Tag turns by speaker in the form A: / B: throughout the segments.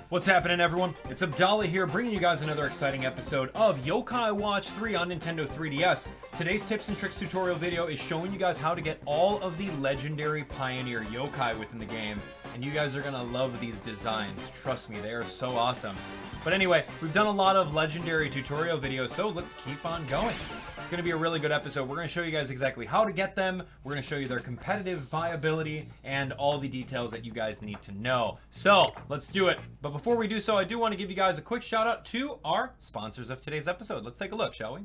A: What's happening, everyone? It's Abdallah here, bringing you guys another exciting episode of Yokai Watch 3 on Nintendo 3DS. Today's tips and tricks tutorial video is showing you guys how to get all of the legendary Pioneer Yokai within the game, and you guys are gonna love these designs. Trust me, they are so awesome. But anyway, we've done a lot of legendary tutorial videos, so let's keep on going. It's going to be a really good episode. We're going to show you guys exactly how to get them. We're going to show you their competitive viability and all the details that you guys need to know. So let's do it. But before we do so, I do want to give you guys a quick shout out to our sponsors of today's episode. Let's take a look, shall we?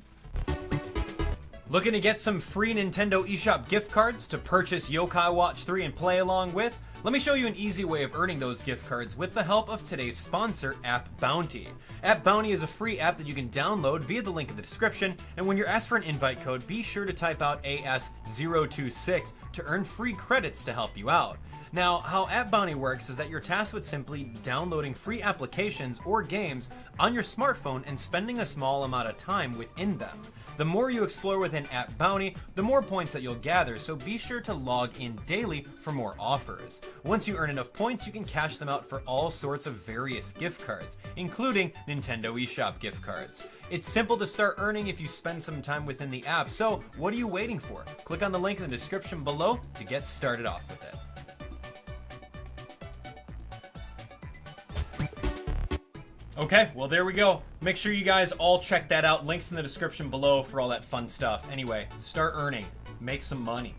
A: Looking to get some free Nintendo eShop gift cards to purchase Yokai Watch 3 and play along with? Let me show you an easy way of earning those gift cards with the help of today's sponsor, App Bounty. App Bounty is a free app that you can download via the link in the description, and when you're asked for an invite code, be sure to type out AS026 to earn free credits to help you out. Now, how App Bounty works is that you're tasked with simply downloading free applications or games on your smartphone and spending a small amount of time within them. The more you explore within App Bounty, the more points that you'll gather, so be sure to log in daily for more offers. Once you earn enough points, you can cash them out for all sorts of various gift cards, including Nintendo eShop gift cards. It's simple to start earning if you spend some time within the app, so what are you waiting for? Click on the link in the description below to get started off with it. Okay, well there we go. Make sure you guys all check that out. Links in the description below for all that fun stuff. Anyway, start earning. Make some money.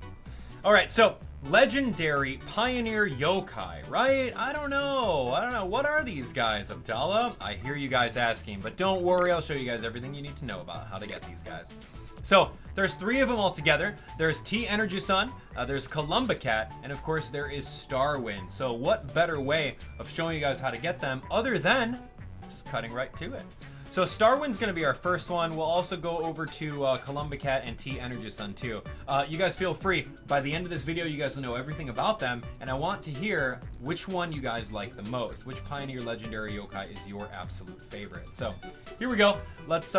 A: Alright, so legendary Pioneer Yokai, right? I don't know. What are these guys, Abdallah? I hear you guys asking, but don't worry. I'll show you guys everything you need to know about how to get these guys. So, there's three of them all together. There's Energison, there's Columbakat, and of course there is Starwin. So what better way of showing you guys how to get them other than just cutting right to it. So Starwin's going to be our first one. We'll also go over to Columbakat and Energison too. You guys feel free. By the end of this video, you guys will know everything about them, and I want to hear which one you guys like the most. Which Pioneer Legendary Yokai is your absolute favorite? So here we go. Let's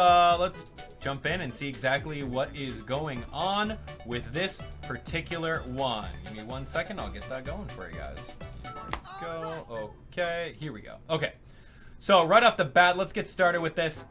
A: jump in and see exactly what is going on with this particular one. Give me 1 second. I'll get that going for you guys. Here we go. Okay, here we go. Okay. So right off the bat, let's get started with this.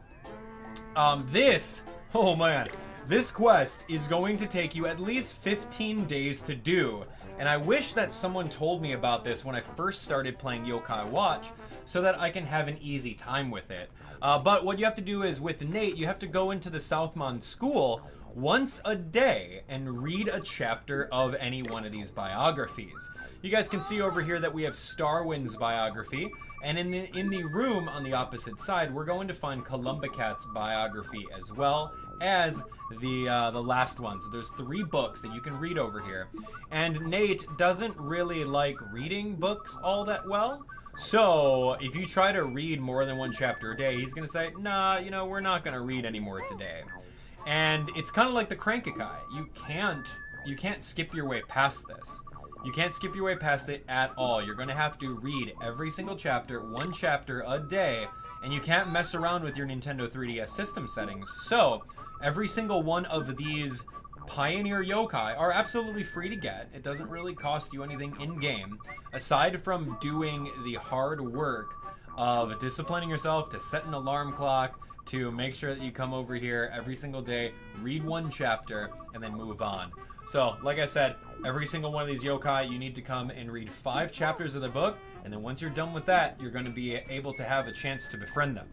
A: Oh man, this quest is going to take you at least 15 days to do. And I wish that someone told me about this when I first started playing Yokai Watch so that I can have an easy time with it. But what you have to do is with Nate, you have to go into the Southmond School once a day and read a chapter of any one of these biographies. You guys can see over here that we have Starwin's biography, and in the room on the opposite side, we're going to find Columbakat's biography as well as the last one. So there's 3 books that you can read over here, and Nate doesn't really like reading books all that well. So if you try to read more than 1 chapter a day, he's gonna say, nah, you know, we're not gonna read any more today. And it's kind of like the Crankakai. You can't skip your way past this. You can't skip your way past it at all. You're going to have to read every single chapter, 1 chapter a day, and you can't mess around with your Nintendo 3DS system settings. So every single one of these Pioneer Yokai are absolutely free to get. It doesn't really cost you anything in-game, aside from doing the hard work of disciplining yourself to set an alarm clock, to make sure that you come over here every single day, read 1 chapter, and then move on. So, like I said, every single one of these yokai, you need to come and read 5 chapters of the book, and then once you're done with that, you're going to be able to have a chance to befriend them.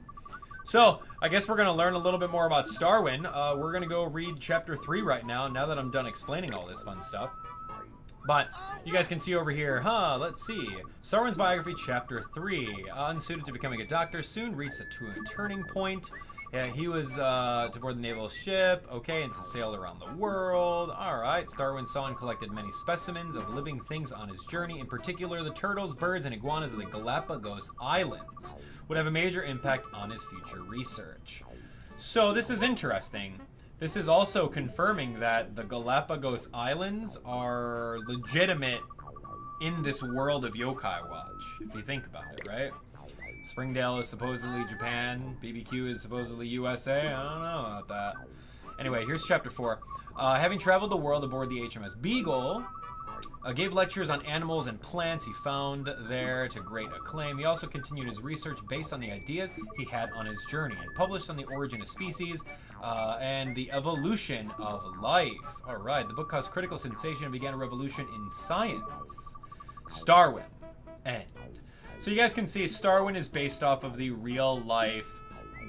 A: So, I guess we're going to learn a little bit more about Starwin. We're going to go read chapter 3 right now that I'm done explaining all this fun stuff. But you guys can see over here, let's see. Starwin's biography, chapter 3. Unsuited to becoming a doctor, soon reached a turning point. Yeah, he was to board the naval ship, okay, and to sail around the world. Alright, Starwin saw and collected many specimens of living things on his journey, in particular the turtles, birds, and iguanas of the Galapagos Islands would have a major impact on his future research. So this is interesting. This is also confirming that the Galapagos Islands are legitimate in this world of Yokai Watch, if you think about it, right? Springdale is supposedly Japan, BBQ is supposedly USA, I don't know about that. Anyway, here's chapter 4. Having traveled the world aboard the HMS Beagle, Gave lectures on animals and plants he found there to great acclaim. He also continued his research based on the ideas he had on his journey and published on the origin of species and the evolution of life. All right, the book caused critical sensation and began a revolution in science. Starwin. End. So you guys can see Starwin is based off of the real life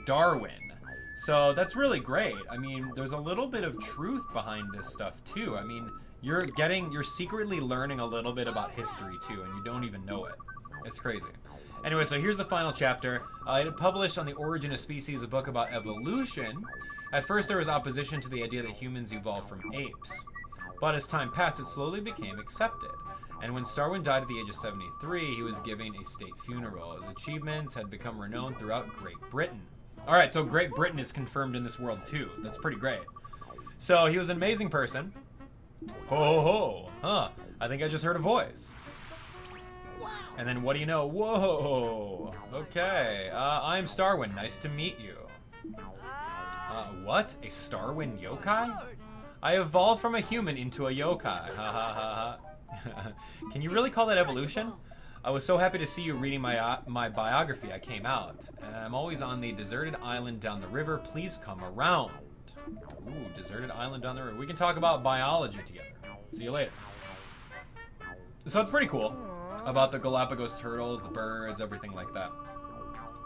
A: Darwin. So that's really great. I mean, there's a little bit of truth behind this stuff too. I mean, you're secretly learning a little bit about history too, and you don't even know it. It's crazy. Anyway, so here's the final chapter. It published on the origin of species, a book about evolution. At first, there was opposition to the idea that humans evolved from apes. But as time passed, it slowly became accepted. And when Starwin died at the age of 73, he was giving a state funeral. His achievements had become renowned throughout Great Britain. All right, so Great Britain is confirmed in this world too. That's pretty great. So he was an amazing person. Ho ho ho. Huh. I think I just heard a voice. And then what do you know? Whoa. Okay. I'm Starwin. Nice to meet you. What? A Starwin yokai? I evolved from a human into a yokai. Ha ha ha ha. Can you really call that evolution? I was so happy to see you reading my biography. I came out. I'm always on the deserted island down the river. Please come around. Ooh, deserted island down the river. We can talk about biology together. See you later. So it's pretty cool about the Galapagos turtles, the birds, everything like that.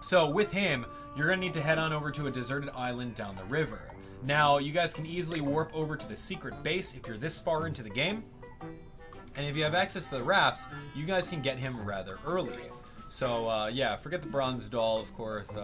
A: So with him, you're going to need to head on over to a deserted island down the river. Now, you guys can easily warp over to the secret base if you're this far into the game. And if you have access to the rafts, you guys can get him rather early. So, yeah, forget the bronze doll, of course.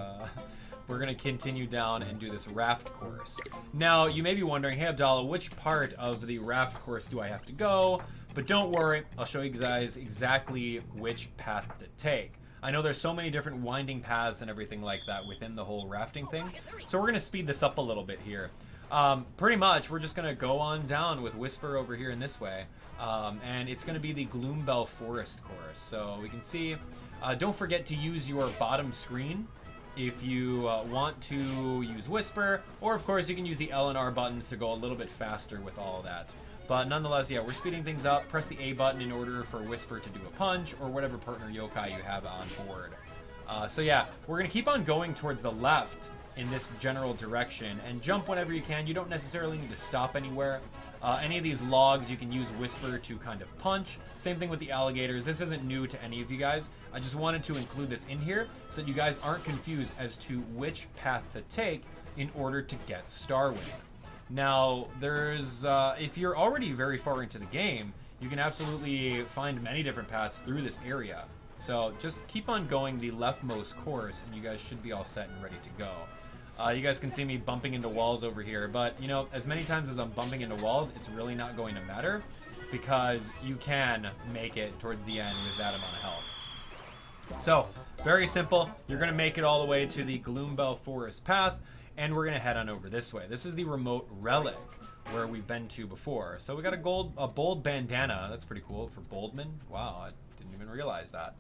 A: We're going to continue down and do this raft course. Now, you may be wondering, hey, Abdallah, which part of the raft course do I have to go? But don't worry, I'll show you guys exactly which path to take. I know there's so many different winding paths and everything like that within the whole rafting thing. So we're going to speed this up a little bit here. Pretty much, we're just going to go on down with Whisper over here in this way. And it's going to be the Gloombell Forest course. So we can see, don't forget to use your bottom screen if you want to use Whisper. Or, of course, you can use the L and R buttons to go a little bit faster with all of that. But nonetheless, yeah, we're speeding things up. Press the A button in order for Whisper to do a punch or whatever partner yokai you have on board. So yeah, we're going to keep on going towards the left in this general direction and jump whenever you can. You don't necessarily need to stop anywhere. Any of these logs you can use Whisper to kind of punch. Same thing with the alligators. This isn't new to any of you guys. I just wanted to include this in here so that you guys aren't confused as to which path to take in order to get Starwin. Now, there's, if you're already very far into the game, you can absolutely find many different paths through this area. So just keep on going the leftmost course and you guys should be all set and ready to go. You guys can see me bumping into walls over here, but you know, as many times as I'm bumping into walls, it's really not going to matter because you can make it towards the end with that amount of health. So, very simple. You're going to make it all the way to the Gloombell Forest path, and we're going to head on over this way. This is the remote relic where we've been to before. So we got a bold bandana. That's pretty cool for Boldman. Wow, I didn't even realize that.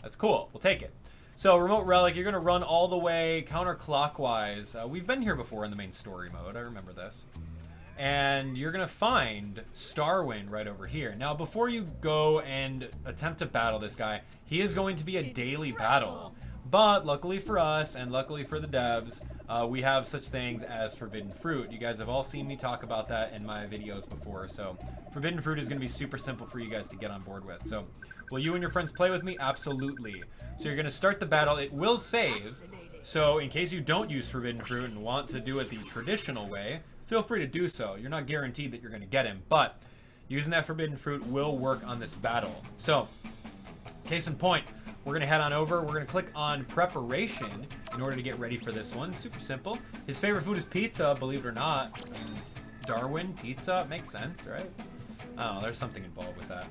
A: That's cool. We'll take it. So, remote relic, you're going to run all the way counterclockwise. We've been here before in the main story mode. I remember this. And you're going to find Starwin right over here. Now, before you go and attempt to battle this guy, he is going to be a daily battle. But luckily for us and luckily for the devs, we have such things as Forbidden Fruit. You guys have all seen me talk about that in my videos before. So, Forbidden Fruit is going to be super simple for you guys to get on board with. So, will you and your friends play with me? Absolutely. So you're going to start the battle. It will save. So in case you don't use Forbidden Fruit and want to do it the traditional way, feel free to do so. You're not guaranteed that you're going to get him, but using that Forbidden Fruit will work on this battle. So, case in point, we're going to head on over. We're going to click on Preparation in order to get ready for this one. Super simple. His favorite food is pizza, believe it or not. Darwin, pizza, makes sense, right? Oh, there's something involved with that.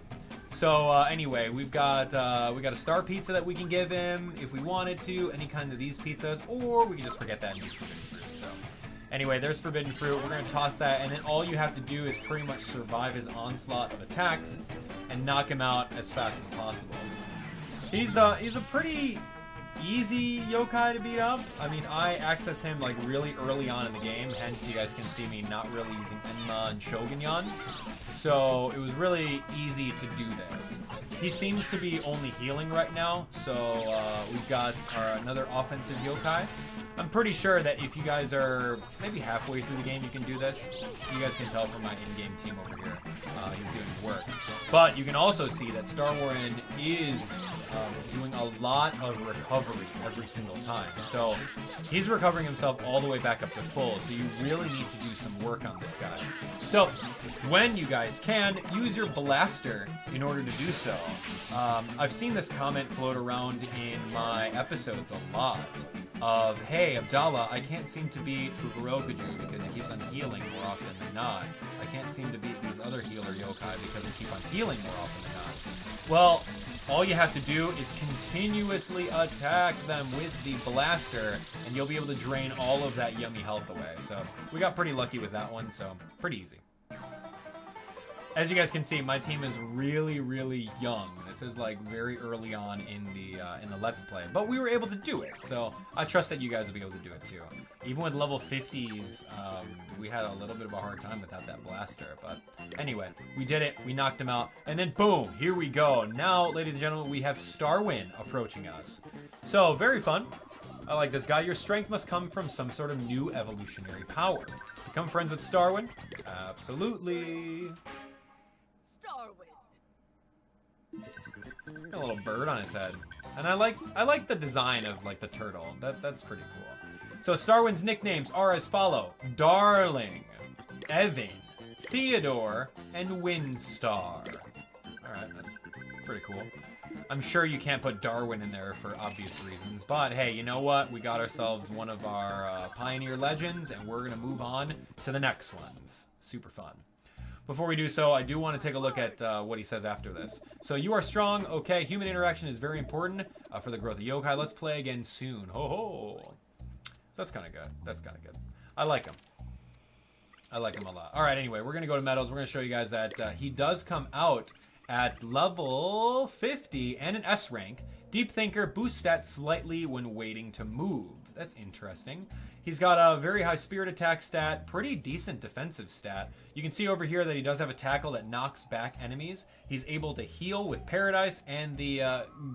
A: So anyway, we got a star pizza that we can give him if we wanted to, any kind of these pizzas, or we can just forget that and use Forbidden Fruit. So anyway, there's Forbidden Fruit. We're gonna toss that, and then all you have to do is pretty much survive his onslaught of attacks and knock him out as fast as possible. He's a pretty easy yokai to beat up. I mean, I accessed him like really early on in the game, hence you guys can see me not really using Enma and Shogunyan. So it was really easy to do this. He seems to be only healing right now, so we've got another offensive yokai. I'm pretty sure that if you guys are maybe halfway through the game, you can do this. You guys can tell from my in-game team over here. He's doing work. But you can also see that Starwin is doing a lot of recovery every single time. So he's recovering himself all the way back up to full. So you really need to do some work on this guy. So when you guys can, use your blaster in order to do so. I've seen this comment float around in my episodes a lot. Of, hey, Abdallah, I can't seem to beat Fukurokuju because he keeps on healing more often than not. I can't seem to beat these other healer yokai because they keep on healing more often than not. Well, all you have to do is continuously attack them with the blaster, and you'll be able to drain all of that yummy health away. So we got pretty lucky with that one, so pretty easy. As you guys can see, my team is really, really young. This is like very early on in the Let's Play, but we were able to do it. So I trust that you guys will be able to do it too. Even with level 50s, we had a little bit of a hard time without that blaster. But anyway, we did it. We knocked him out, and then boom, here we go. Now, ladies and gentlemen, we have Starwin approaching us. So very fun. I like this guy. Your strength must come from some sort of new evolutionary power. Become friends with Starwin? Absolutely. Got a little bird on his head, and I like the design of like the turtle. That's pretty cool. So Starwin's nicknames are as follow: Darling, Evan, Theodore, and Windstar. All right, that's pretty cool. I'm sure you can't put Darwin in there for obvious reasons, but hey, you know what? We got ourselves one of our Pioneer Legends, and we're gonna move on to the next ones. Super fun. Before we do so, I do want to take a look at what he says after this. So, you are strong. Okay, human interaction is very important for the growth of yokai. Let's play again soon. Ho ho. So that's kind of good. That's kind of good. I like him. I like him a lot. All right, anyway, we're going to go to medals. We're going to show you guys that he does come out at level 50 and an S rank. Deep Thinker boosts stats slightly when waiting to move. That's interesting. He's got a very high spirit attack stat, pretty decent defensive stat. You can see over here that he does have a tackle that knocks back enemies. He's able to heal with Paradise and the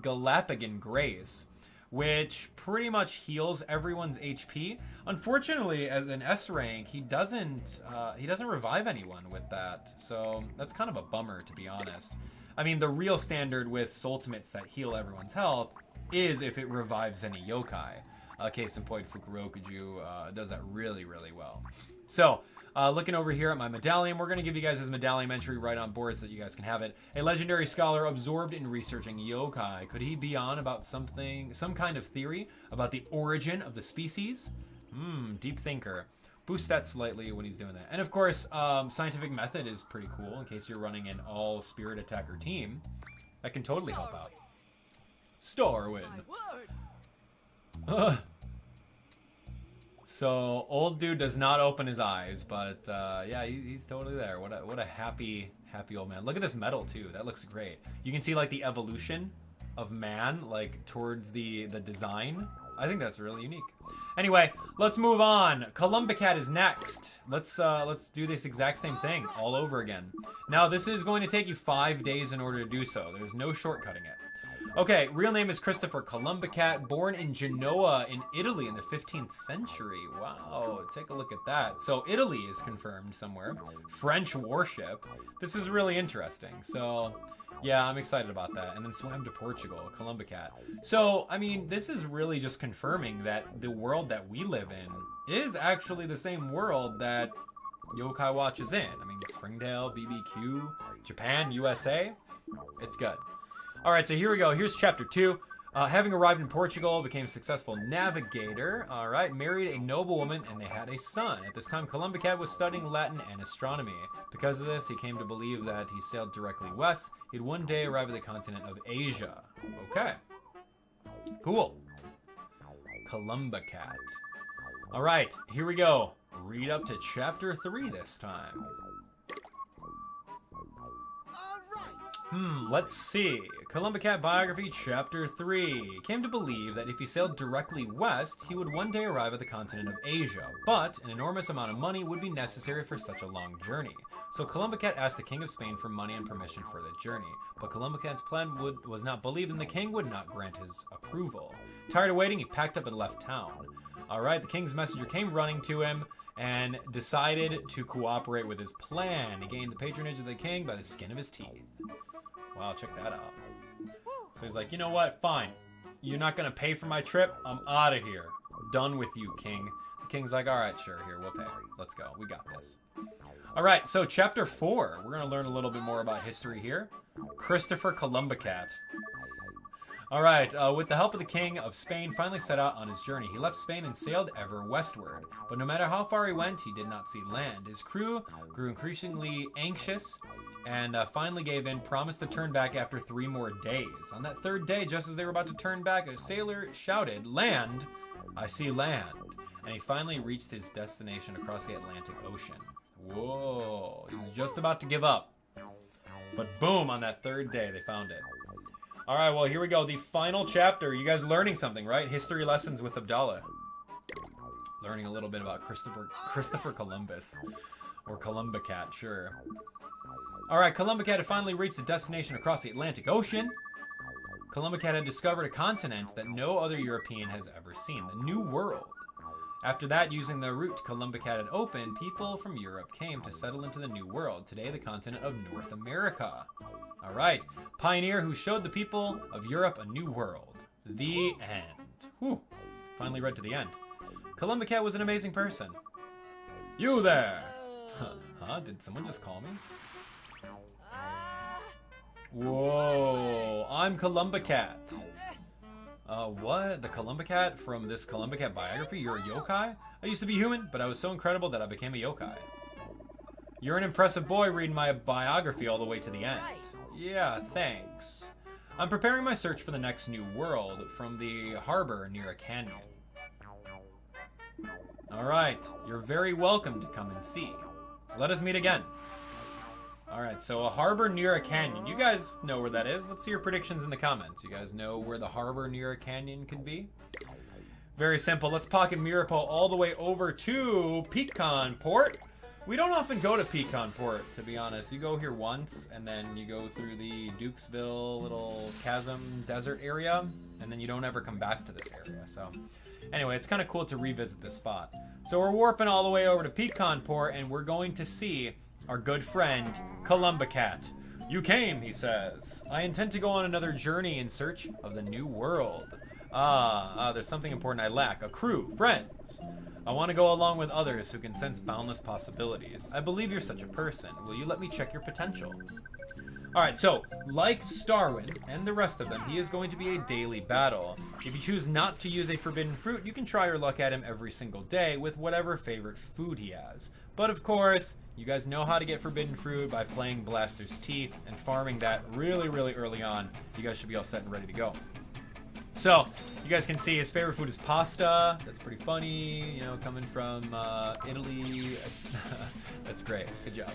A: Galapagan Grace, which pretty much heals everyone's HP. Unfortunately, as an S rank, he doesn't revive anyone with that. So that's kind of a bummer, to be honest. I mean, the real standard with Soultimates that heal everyone's health is if it revives any yokai. Case in point, Fukurokuju does that really, really well. So, looking over here at my medallion, we're going to give you guys his medallion entry right on board so that you guys can have it. A legendary scholar absorbed in researching yokai. Could he be on about some kind of theory about the origin of the species? Deep Thinker. Boost that slightly when he's doing that. And of course, Scientific Method is pretty cool in case you're running an all spirit attacker team. That can totally help out. Starwin. So old dude does not open his eyes, but yeah, he's totally there. What a happy old man. Look at this medal too. That looks great. You can see like the evolution of man like towards the design. I think that's really unique. Anyway, let's move on. Columbakat is next. Let's do this exact same thing all over again. Now this is going to take you 5 days in order to do so. There's no shortcutting it. Okay, real name is Christopher Columbakat, born in Genoa in Italy in the 15th century. Wow, take a look at that. So Italy is confirmed somewhere. French warship. This is really interesting. So yeah, I'm excited about that. And then swam to Portugal, Columbakat. So, I mean, this is really just confirming that the world that we live in is actually the same world that Yokai Watch is in. I mean, Springdale, BBQ, Japan, USA. It's good. All right, so here we go. Here's chapter 2. Having arrived in Portugal, became a successful navigator. All right, married a noblewoman, and they had a son. At this time, Columbakat was studying Latin and astronomy. Because of this, he came to believe that he sailed directly west. He'd one day arrive at the continent of Asia. Okay. Cool. Columbakat. All right, here we go. Read up to chapter 3 this time. Let's see. Columbakat Biography, Chapter 3. Came to believe that if he sailed directly west, he would one day arrive at the continent of Asia, but an enormous amount of money would be necessary for such a long journey. So Columbakat asked the King of Spain for money and permission for the journey, but Columbakat's plan was not believed and the king would not grant his approval. Tired of waiting, he packed up and left town. Alright, the king's messenger came running to him and decided to cooperate with his plan. He gained the patronage of the king by the skin of his teeth. Wow, check that out. So he's like, you know what? Fine. You're not going to pay for my trip? I'm out of here. Done with you, king. The king's like, all right, sure, here, we'll pay. Let's go. We got this. All right, so chapter 4. We're going to learn a little bit more about history here. Christopher Columbakat. All right, with the help of the King of Spain, finally set out on his journey. He left Spain and sailed ever westward. But no matter how far he went, he did not see land. His crew grew increasingly anxious and finally gave in, promised to turn back after 3 more days. On that 3rd day, just as they were about to turn back, a sailor shouted, "Land! I see land!" And he finally reached his destination across the Atlantic Ocean. Whoa, he was just about to give up. But boom, on that 3rd day, they found it. All right, well, here we go. The final chapter. You guys learning something, right? History lessons with Abdallah. Learning a little bit about Christopher Columbus. Or Columbakat, sure. All right, Columbakat had finally reached the destination across the Atlantic Ocean. Columbakat had discovered a continent that no other European has ever seen, the New World. After that, using the route Columbakat had opened, people from Europe came to settle into the New World, today the continent of North America. All right, pioneer who showed the people of Europe a new world. The end. Whew, finally read to the end. Columbakat was an amazing person. You there! Huh? Did someone just call me? Whoa, I'm Columbakat. What? The Columbakat from this Columbakat biography? You're a yokai? I used to be human, but I was so incredible that I became a yokai. You're an impressive boy reading my biography all the way to the end. Yeah, thanks. I'm preparing my search for the next new world from the harbor near a canyon. Alright, you're very welcome to come and see. Let us meet again. Alright, so a harbor near a canyon. You guys know where that is. Let's see your predictions in the comments. You guys know where the harbor near a canyon could be? Very simple. Let's pocket Mirapo all the way over to Pecan Port. We don't often go to Pecan Port, to be honest. You go here once, and then you go through the Dukesville little chasm desert area, and then you don't ever come back to this area. So anyway, it's kind of cool to revisit this spot. So we're warping all the way over to Pecan Port, and we're going to see our good friend, Columbakat. You came, he says. I intend to go on another journey in search of the new world. There's something important I lack. A crew, friends. I want to go along with others who can sense boundless possibilities. I believe you're such a person. Will you let me check your potential? Alright, so, like Starwin and the rest of them, he is going to be a daily battle. If you choose not to use a forbidden fruit, you can try your luck at him every single day with whatever favorite food he has. But of course, you guys know how to get forbidden fruit by playing Blaster's Teeth and farming that really, really early on. You guys should be all set and ready to go. So, you guys can see his favorite food is pasta. That's pretty funny, you know, coming from Italy. That's great. Good job.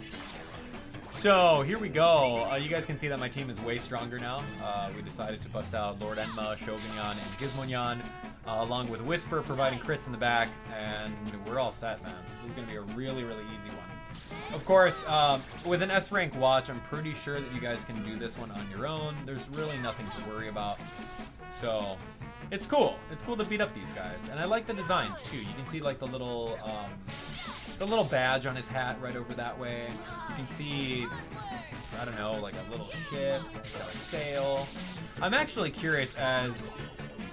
A: So, here we go. You guys can see that my team is way stronger now. We decided to bust out Lord Enma, Shogunyan, and Gizmonyan, along with Whisper providing crits in the back, and we're all set, man. So this is going to be a really, really easy one. Of course, with an S-rank watch, I'm pretty sure that you guys can do this one on your own. There's really nothing to worry about. So, it's cool. It's cool to beat up these guys. And I like the designs, too. You can see, like, the little badge on his hat right over that way. You can see, I don't know, like a little ship. It's got a sail. I'm actually curious as,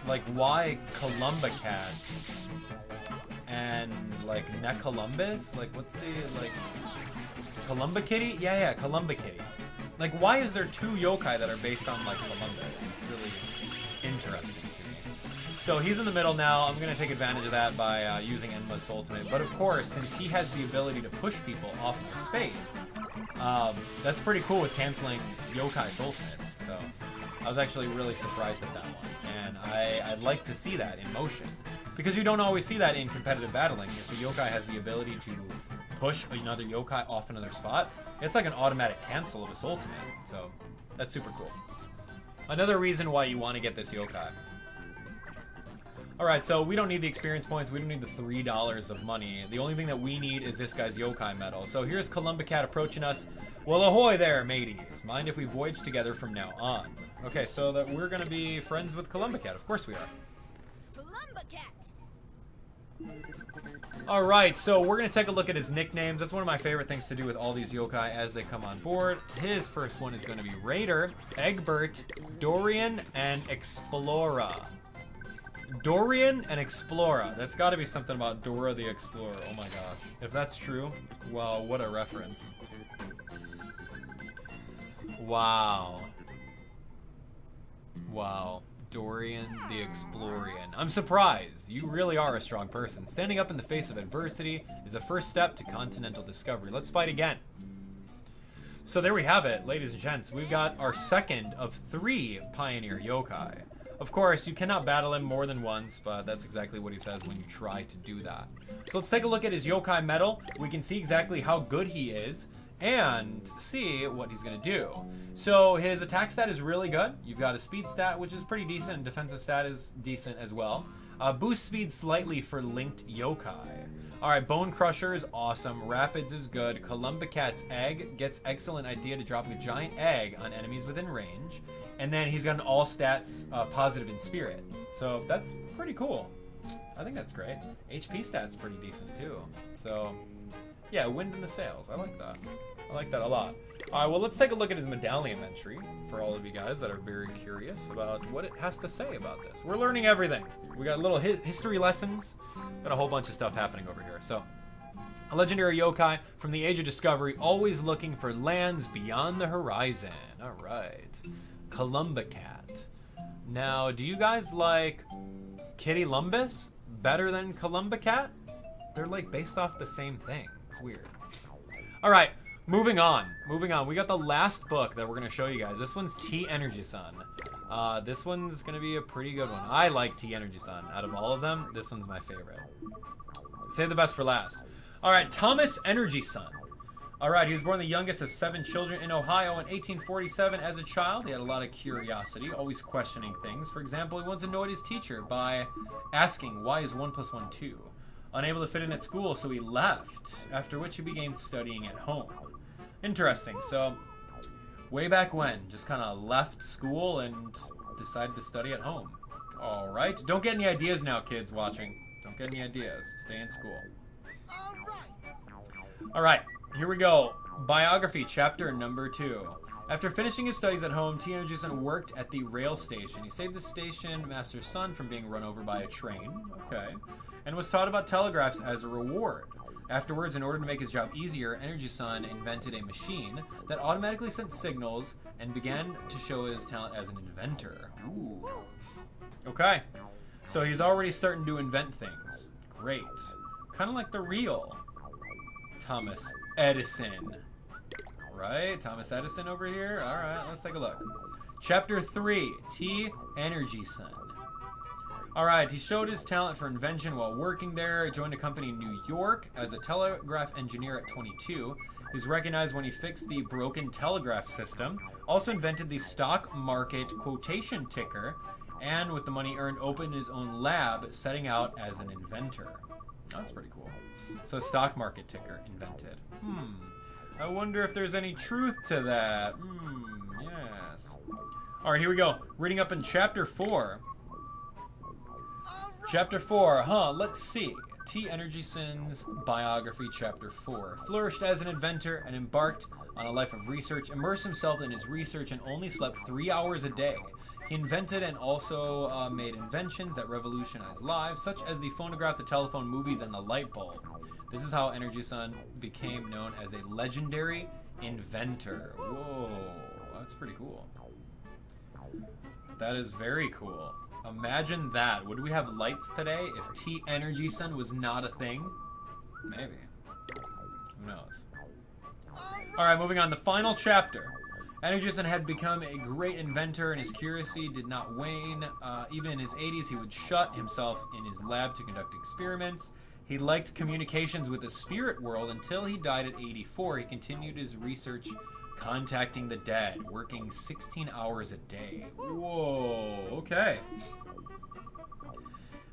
A: like, why Columbakat and, like, Columbus? Like, what's the, like, Columbakitty? Yeah, Columbakitty. Like, why is there 2 yokai that are based on, like, Columbus? It's really interesting to me. So he's in the middle now. I'm going to take advantage of that by using Enma's ultimate. But of course, since he has the ability to push people off of space, that's pretty cool with canceling Yokai's ultimates. So I was actually really surprised at that one. And I'd like to see that in motion. Because you don't always see that in competitive battling. If a yokai has the ability to push another yokai off another spot, it's like an automatic cancel of his ultimate. So That's super cool. Another reason why you want to get this yokai. Alright, so we don't need the experience points. We don't need the $3 of money. The only thing that we need is this guy's yokai medal. So here's Columbakat approaching us. Well, ahoy there, mateys. Mind if we voyage together from now on? Okay, so that we're going to be friends with Columbakat. Of course we are.
B: Columbakat.
A: Alright, so we're going to take a look at his nicknames. That's one of my favorite things to do with all these yokai as they come on board. His first one is going to be Raider, Egbert, Dorian, and Explorer. Dorian and Explorer. That's got to be something about Dora the Explorer. Oh my gosh. If that's true, wow, what a reference. Wow. Wow. Dorian the Explorian. I'm surprised. You really are a strong person. Standing up in the face of adversity is a first step to continental discovery. Let's fight again. So there we have it, ladies and gents. We've got our second of 3 Pioneer Yokai. Of course, you cannot battle him more than once, but that's exactly what he says when you try to do that. So let's take a look at his yokai medal. We can see exactly how good he is and see what he's going to do. So his attack stat is really good. You've got a speed stat, which is pretty decent, and defensive stat is decent as well. Boost speed slightly for linked yokai. Alright, Bone Crusher is awesome. Rapids is good. Columbakat's egg gets excellent idea to dropping a giant egg on enemies within range. And then he's got an all stats positive in spirit. So that's pretty cool. I think that's great. HP stat's pretty decent too. So yeah, wind in the sails. I like that. I like that a lot. Alright, well, let's take a look at his medallion entry for all of you guys that are very curious about what it has to say about this. We're learning everything. We got little history lessons. Got a whole bunch of stuff happening over here. So, a legendary yokai from the Age of Discovery, always looking for lands beyond the horizon. Alright. Columbakat. Now, do you guys like Kitty Lumbus better than Columbakat? They're like based off the same thing. It's weird. Alright, moving on. Moving on. We got the last book that we're going to show you guys. This one's T Energison. This one's going to be a pretty good one. I like T Energison. Out of all of them, this one's my favorite. Save the best for last. Alright, Thomas Energison. Alright, he was born the youngest of 7 children in Ohio in 1847. As a child, he had a lot of curiosity, always questioning things. For example, he once annoyed his teacher by asking, why is 1 + 1 2? Unable to fit in at school, so he left, after which he began studying at home. Interesting. So, way back when, just kind of left school and decided to study at home. Alright, don't get any ideas now, kids watching. Don't get any ideas. Stay in school. Alright, here we go. Biography, chapter number 2. After finishing his studies at home, T. Energison worked at the rail station. He saved the station master's son from being run over by a train. Okay. And was taught about telegraphs as a reward. Afterwards, in order to make his job easier, Energison invented a machine that automatically sent signals and began to show his talent as an inventor. Ooh. Okay. So he's already starting to invent things. Great. Kind of like the real Thomas Edison. Right? Thomas Edison over here? Alright, let's take a look. Chapter 3, T. Energison. Alright, he showed his talent for invention while working there. He joined a company in New York as a telegraph engineer at 22. He was recognized when he fixed the broken telegraph system. Also invented the stock market quotation ticker. And with the money earned, opened his own lab, setting out as an inventor. That's pretty cool. So stock market ticker invented. I wonder if there's any truth to that. Yes. Alright, here we go. Reading up in chapter 4. Chapter 4, let's see. T. Energison's biography, chapter 4. Flourished as an inventor and embarked on a life of research, immersed himself in his research and only slept 3 hours a day. He invented and also made inventions that revolutionized lives, such as the phonograph, the telephone, movies, and the light bulb. This is how Energison became known as a legendary inventor. Whoa, that's pretty cool. That is very cool. Imagine that. Would we have lights today if T Energison was not a thing? Maybe. Who knows? Alright, moving on. The final chapter. Energison had become a great inventor and his curiosity did not wane. Even in his 80s, he would shut himself in his lab to conduct experiments. He liked communications with the spirit world until he died at 84. He continued his research contacting the dead, working 16 hours a day. Whoa, okay.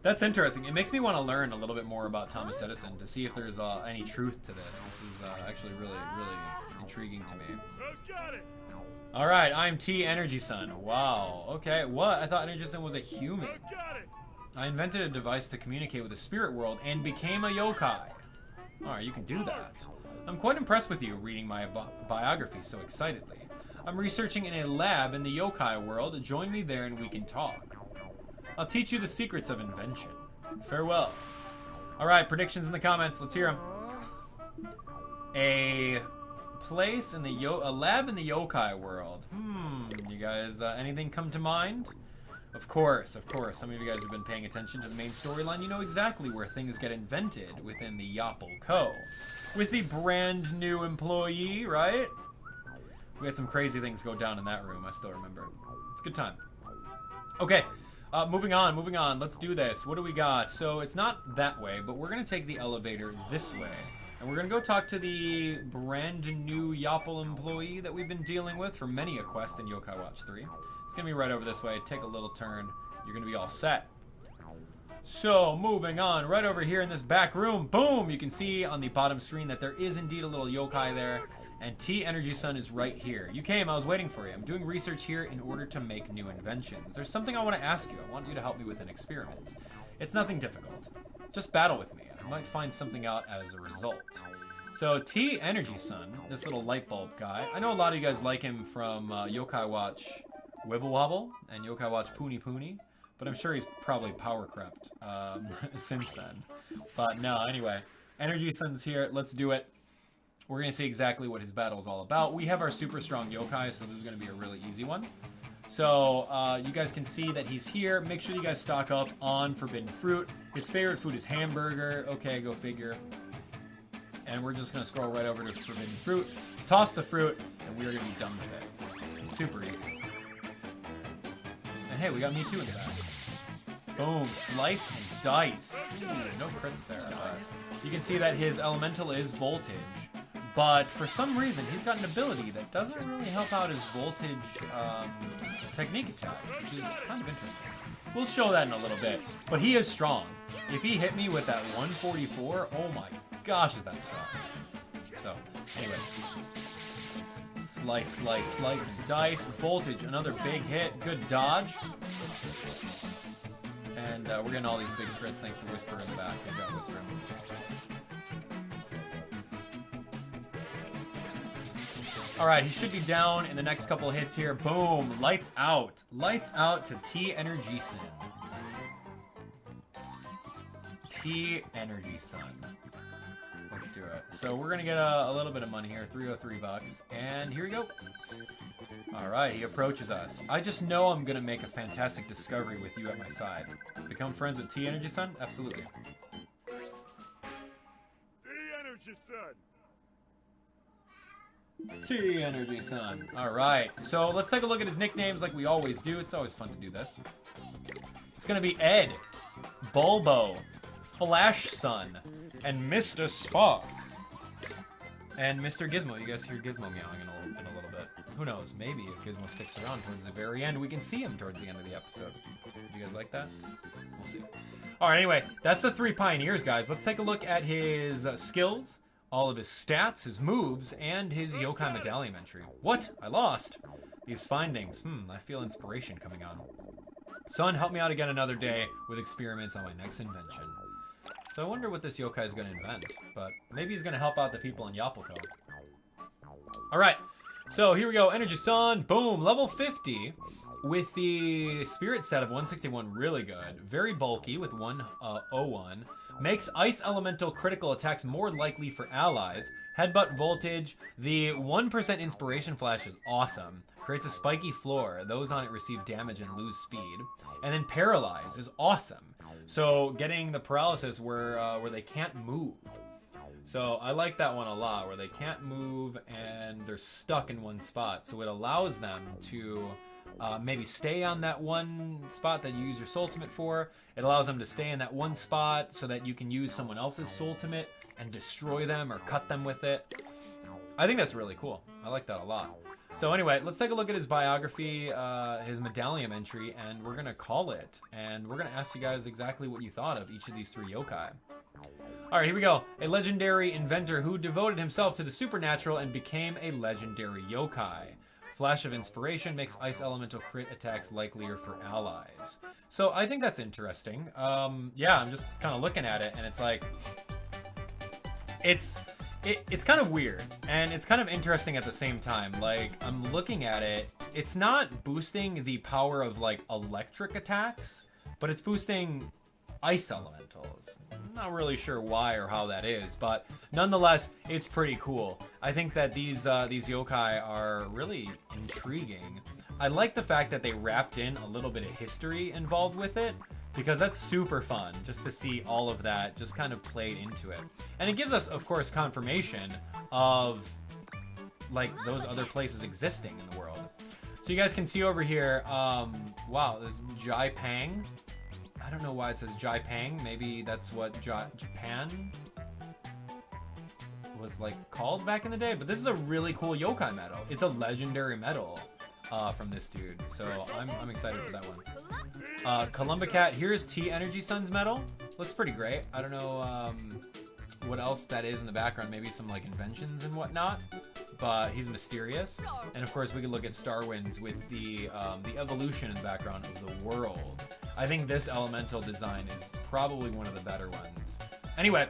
A: That's interesting. It makes me want to learn a little bit more about Thomas Edison to see if there's any truth to this. This is actually really, really intriguing to me. All right, I'm T Energison. Wow. Okay. What? I thought Energison was a human. I invented a device to communicate with the spirit world and became a yokai. All right, you can do that. I'm quite impressed with you reading my biography so excitedly. I'm researching in a lab in the yokai world. Join me there and we can talk. I'll teach you the secrets of invention. Farewell. All right, predictions in the comments. Let's hear them. A place in the a lab in the yokai world. You guys, anything come to mind? Of course. Some of you guys have been paying attention to the main storyline. You know exactly where things get invented within the Yapple Co. With the brand new employee, right? We had some crazy things go down in that room. I still remember. It's a good time. Okay. Moving on. Let's do this. What do we got? So it's not that way, but we're going to take the elevator this way. And we're going to go talk to the brand new Yapple employee that we've been dealing with for many a quest in Yokai Watch 3. It's going to be right over this way. Take a little turn. You're going to be all set. So, moving on. Right over here in this back room. Boom! You can see on the bottom screen that there is indeed a little yokai there. And T Energison is right here. You came, I was waiting for you. I'm doing research here in order to make new inventions. There's something I want to ask you. I want you to help me with an experiment. It's nothing difficult. Just battle with me. I might find something out as a result. So T Energison, this little light bulb guy. I know a lot of you guys like him from Yokai Watch Wibble Wobble and Yokai Watch Poony Poony. But I'm sure he's probably power crept since then. But no, anyway. Energison's here. Let's do it. We're going to see exactly what his battle is all about. We have our super strong yokai, so this is going to be a really easy one. So, you guys can see that he's here. Make sure you guys stock up on forbidden fruit. His favorite food is hamburger. Okay, go figure. And we're just going to scroll right over to forbidden fruit. Toss the fruit, and we're going to be done with it. Super easy. And hey, we got me too in the back. Boom, slice and dice. Ooh, no crits there. You can see that his elemental is voltage. But for some reason, he's got an ability that doesn't really help out his voltage technique attack, which is kind of interesting. We'll show that in a little bit. But he is strong. If he hit me with that 144, oh my gosh, is that strong. So, anyway. Slice, slice, slice, and dice. Voltage, another big hit. Good dodge. And we're getting all these big crits thanks to Whisper in the back. Good job, Whisper. Alright, he should be down in the next couple of hits here. Boom. Lights out. Lights out to T Energison. T Energison. Let's do it. So we're going to get a little bit of money here. 303 bucks. And here we go. Alright, he approaches us. I just know I'm going to make a fantastic discovery with you at my side. Become friends with T Energison? Absolutely.
C: T Energison.
A: T Energison. Alright, so let's take a look at his nicknames like we always do. It's always fun to do this. It's gonna be Ed, Bulbo, Flash Sun, and Mr. Spock. And Mr. Gizmo. You guys hear Gizmo meowing in a little bit. Who knows? Maybe if Gizmo sticks around towards the very end, we can see him towards the end of the episode. Do you guys like that? We'll see. Alright, anyway, that's the 3 pioneers, guys. Let's take a look at his skills. All of his stats, his moves, and his yokai medallion entry. What? I lost. These findings. I feel inspiration coming on. Son, help me out again another day with experiments on my next invention. So I wonder what this yokai is going to invent. But maybe he's going to help out the people in Yapple. Alright. So here we go. Energison. Boom. Level 50. With the spirit set of 161. Really good. Very bulky with 101. Makes ice elemental critical attacks more likely for allies. Headbutt voltage. The 1% inspiration flash is awesome. Creates a spiky floor. Those on it receive damage and lose speed. And then paralyze is awesome. So getting the paralysis where they can't move. So I like that one a lot, where they can't move and they're stuck in one spot. So it allows them to maybe stay on that one spot that you use your Soultimate for. It allows them to stay in that one spot so that you can use someone else's Soultimate and destroy them or cut them with it. I think that's really cool. I like that a lot. So anyway, let's take a look at his biography, his medallion entry, and we're going to call it. And we're going to ask you guys exactly what you thought of each of these 3 yokai. All right, here we go. A legendary inventor who devoted himself to the supernatural and became a legendary yokai. Flash of inspiration makes ice elemental crit attacks likelier for allies. So I think that's interesting. Yeah, I'm just kind of looking at it, and it's like, it's kind of weird, and it's kind of interesting at the same time. Like, I'm looking at it, it's not boosting the power of like electric attacks, but it's boosting ice elementals. I'm not really sure why or how that is, but nonetheless, it's pretty cool. I think that these yokai are really intriguing. I like the fact that they wrapped in a little bit of history involved with it, because that's super fun just to see all of that just kind of played into it. And it gives us, of course, confirmation of like those other places existing in the world. So you guys can see over here, wow, this Jai Pang. I don't know why it says Jai Pang. Maybe that's what Japan was like called back in the day. But this is a really cool yokai medal. It's a legendary medal from this dude. So I'm excited for that one. Columbakat, here's Energison's medal. Looks pretty great. I don't know what else that is in the background. Maybe some like inventions and whatnot. But he's mysterious. And of course we could look at Starwin's with the evolution in the background of the world. I think this elemental design is probably one of the better ones. Anyway,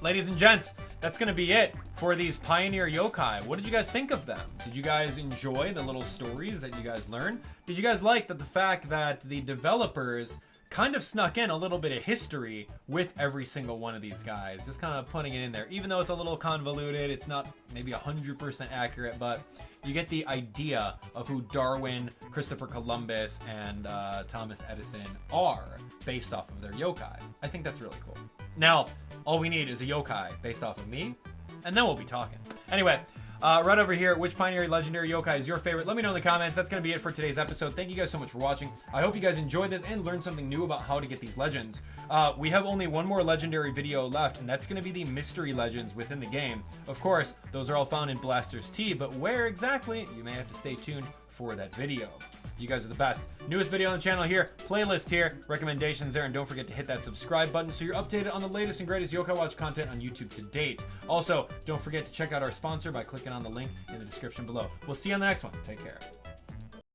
A: ladies and gents, that's going to be it for these Pioneer Yokai. What did you guys think of them? Did you guys enjoy the little stories that you guys learned? Did you guys like the fact that the developers kind of snuck in a little bit of history with every single one of these guys, just kind of putting it in there, even though it's a little convoluted, it's not maybe 100% accurate, but you get the idea of who Darwin, Christopher Columbus, and Thomas Edison are based off of their yokai. I think that's really cool. Now, all we need is a yokai based off of me, and then we'll be talking. Anyway, right over here, which Pioneer Legendary Yokai is your favorite? Let me know in the comments. That's going to be it for today's episode. Thank you guys so much for watching. I hope you guys enjoyed this and learned something new about how to get these legends. We have only one more legendary video left, and that's going to be the mystery legends within the game. Of course, those are all found in Blaster's Tea, but where exactly? You may have to stay tuned for that video. You guys are the best. Newest video on the channel here, playlist here, recommendations there, and don't forget to hit that subscribe button so you're updated on the latest and greatest Yokai Watch content on YouTube to date. Also, don't forget to check out our sponsor by clicking on the link in the description below. We'll see you on the next one. Take care.